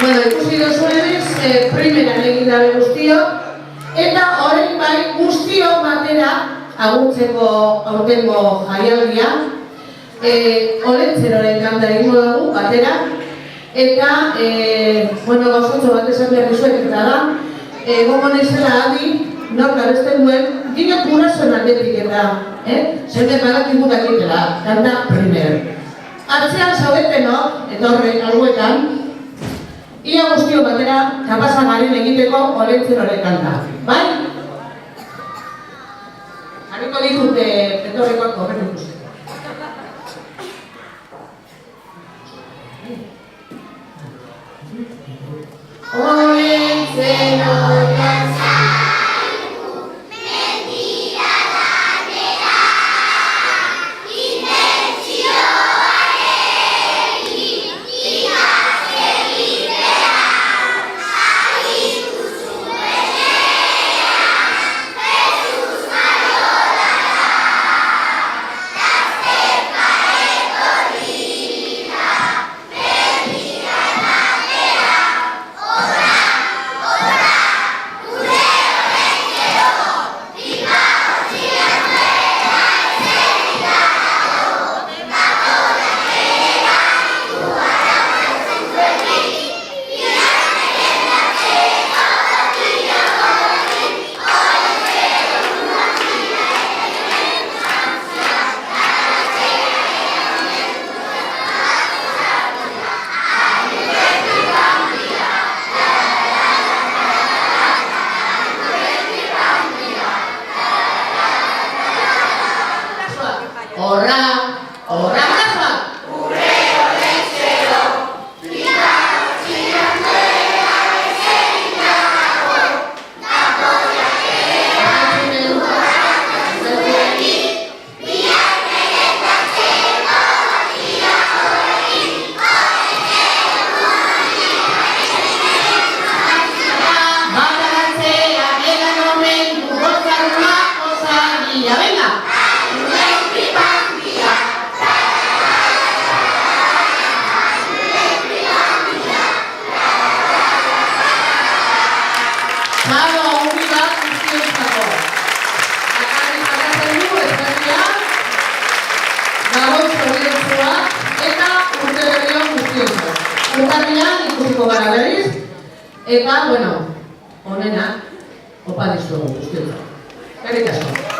Bueno, ikusi dozuenez, primeran egin dabe guztio, eta orain bai guztio batera agurtzeko aurtengo jaialdia, Oletzeroren kanta egingo dugu batera, eta, bueno, gauzotxo bat esan behar dizuet, eta da, gongo naizela adi, nork abesten duen, gine gurasoen aldetik eta, zene badakigu dakitela, kanta primer. Atzean zaudetenok, eta horrek alguetan, ia guztio batera kapasa garen egiteko Oletzeroren kanta, bai? Harriko ditute etorrekoak horren ikusten. Oletzeroren zaigu, mentira lanera, inbertsioarekin, ikaz egitea, agindu zuenean, Jesus Maiolara, gazteka etorrita, mentira lanera. Eta, bueno, honena, opa dizugu guztiak. Eskerrik asko.